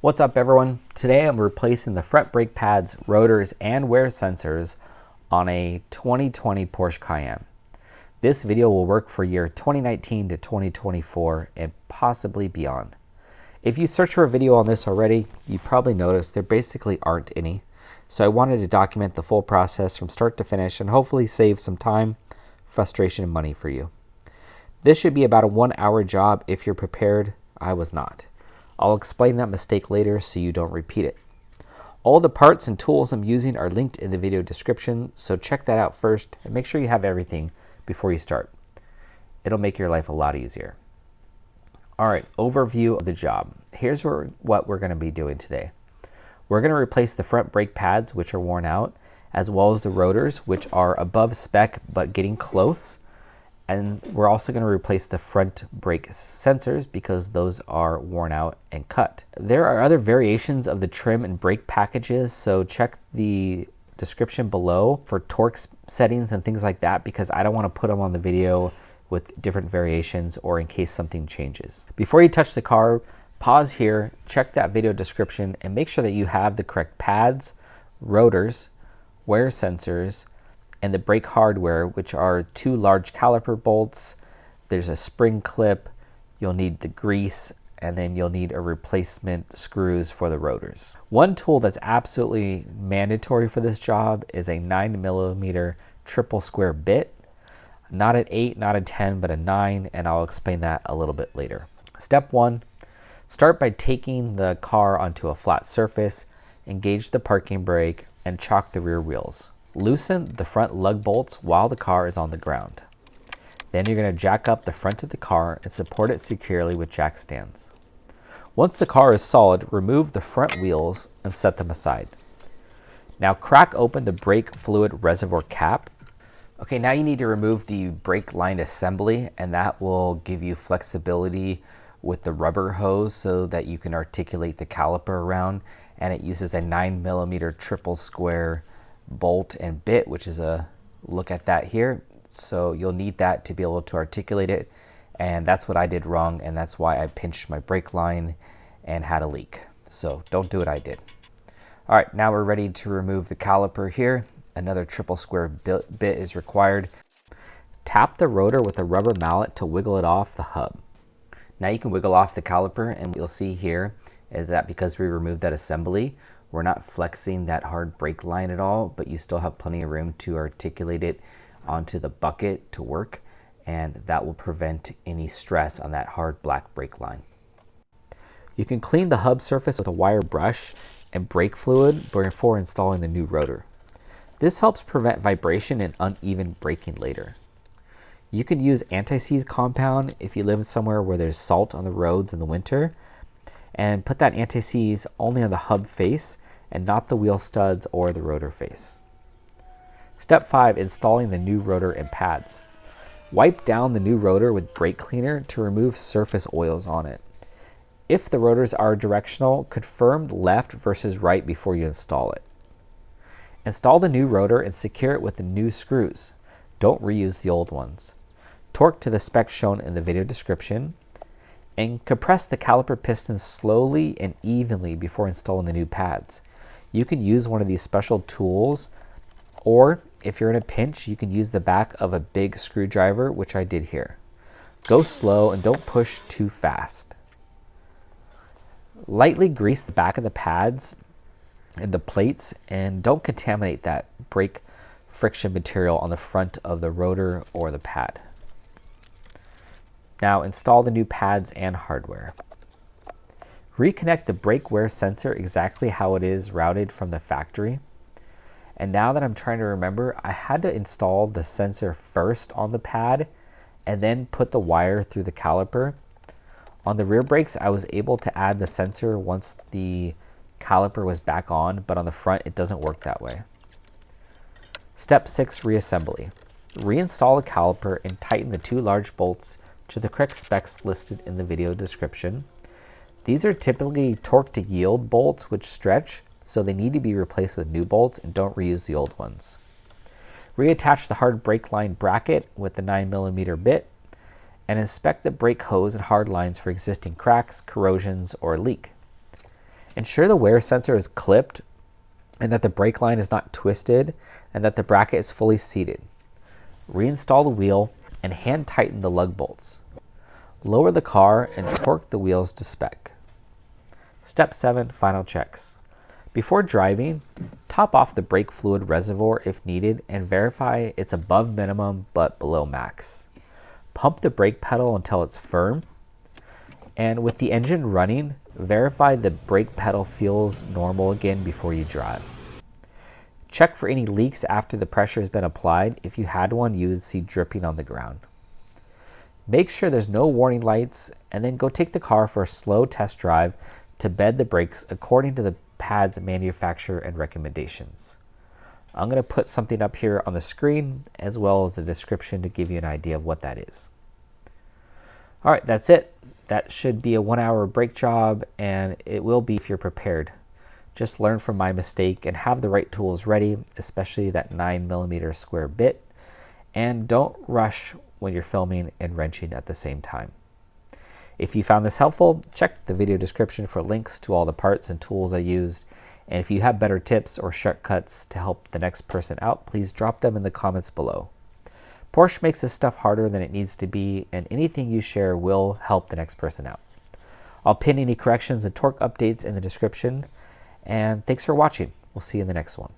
What's up everyone? Today I'm replacing the front brake pads, rotors, and wear sensors on a 2020 Porsche Cayenne. This video will work for year 2019 to 2024 and possibly beyond. If you search for a video on this already, you probably noticed there basically aren't any. So I wanted to document the full process from start to finish and hopefully save some time, frustration, and money for you. This should be about a 1-hour job if you're prepared. I was not. I'll explain that mistake later so you don't repeat it. All the parts and tools I'm using are linked in the video description, so check that out first and make sure you have everything before you start. It'll make your life a lot easier. All right, overview of the job. Here's what we're going to be doing today. We're going to replace the front brake pads, which are worn out, as well as the rotors, which are above spec but getting close. And we're also going to replace the front brake sensors because those are worn out and cut. There are other variations of the trim and brake packages, so check the description below for torque settings and things like that because I don't want to put them on the video with different variations or in case something changes. Before you touch the car, pause here, check that video description, and make sure that you have the correct pads, rotors, wear sensors, and the brake hardware, which are 2 large caliper bolts. There's a spring clip, you'll need the grease, and then you'll need a replacement screws for the rotors. One tool that's absolutely mandatory for this job is a 9mm triple square bit. Not an 8, not a 10, but a 9, and I'll explain that a little bit later. Step 1, start by taking the car onto a flat surface, engage the parking brake, and chock the rear wheels. Loosen the front lug bolts while the car is on the ground. Then you're going to jack up the front of the car and support it securely with jack stands. Once the car is solid, remove the front wheels and set them aside. Now crack open the brake fluid reservoir cap. Okay, now you need to remove the brake line assembly, and that will give you flexibility with the rubber hose so that you can articulate the caliper around, and it uses a 9mm triple square bolt and bit, which is a look at that here. So you'll need that to be able to articulate it, and that's what I did wrong, and that's why I pinched my brake line and had a leak. So don't do what I did. All right, now we're ready to remove the caliper here. Another triple square bit is required. Tap the rotor with a rubber mallet to wiggle it off the hub. Now you can wiggle off the caliper, and what you'll see here is that because we removed that assembly, we're not flexing that hard brake line at all, but you still have plenty of room to articulate it onto the bucket to work, and that will prevent any stress on that hard black brake line. You can clean the hub surface with a wire brush and brake fluid before installing the new rotor. This helps prevent vibration and uneven braking later. You can use anti-seize compound if you live somewhere where there's salt on the roads in the winter, and put that anti-seize only on the hub face and not the wheel studs or the rotor face. Step 5, installing the new rotor and pads. Wipe down the new rotor with brake cleaner to remove surface oils on it. If the rotors are directional, confirm left versus right before you install it. Install the new rotor and secure it with the new screws. Don't reuse the old ones. Torque to the spec shown in the video description, and compress the caliper pistons slowly and evenly before installing the new pads. You can use one of these special tools, or if you're in a pinch, you can use the back of a big screwdriver, which I did here. Go slow and don't push too fast. Lightly grease the back of the pads and the plates, and don't contaminate that brake friction material on the front of the rotor or the pad. Now install the new pads and hardware. Reconnect the brake wear sensor exactly how it is routed from the factory. And now that I'm trying to remember, I had to install the sensor first on the pad and then put the wire through the caliper. On the rear brakes, I was able to add the sensor once the caliper was back on, but on the front, it doesn't work that way. Step 6, reassembly. Reinstall the caliper and tighten the 2 large bolts to the correct specs listed in the video description. These are typically torque to yield bolts which stretch, so they need to be replaced with new bolts, and don't reuse the old ones. Reattach the hard brake line bracket with the 9mm bit and inspect the brake hose and hard lines for existing cracks, corrosions, or leak. Ensure the wear sensor is clipped and that the brake line is not twisted and that the bracket is fully seated. Reinstall the wheel and hand tighten the lug bolts. Lower the car and torque the wheels to spec. Step 7, final checks. Before driving, top off the brake fluid reservoir if needed and verify it's above minimum but below max. Pump the brake pedal until it's firm. And with the engine running, verify the brake pedal feels normal again before you drive. Check for any leaks after the pressure has been applied. If you had one, you would see dripping on the ground. Make sure there's no warning lights and then go take the car for a slow test drive to bed the brakes according to the pad's manufacturer and recommendations. I'm going to put something up here on the screen as well as the description to give you an idea of what that is. All right, that's it. That should be a 1-hour brake job, and it will be if you're prepared. Just learn from my mistake and have the right tools ready, especially that 9mm square bit, and don't rush when you're filming and wrenching at the same time. If you found this helpful, check the video description for links to all the parts and tools I used. And if you have better tips or shortcuts to help the next person out, please drop them in the comments below. Porsche makes this stuff harder than it needs to be, and anything you share will help the next person out. I'll pin any corrections and torque updates in the description. And thanks for watching. We'll see you in the next one.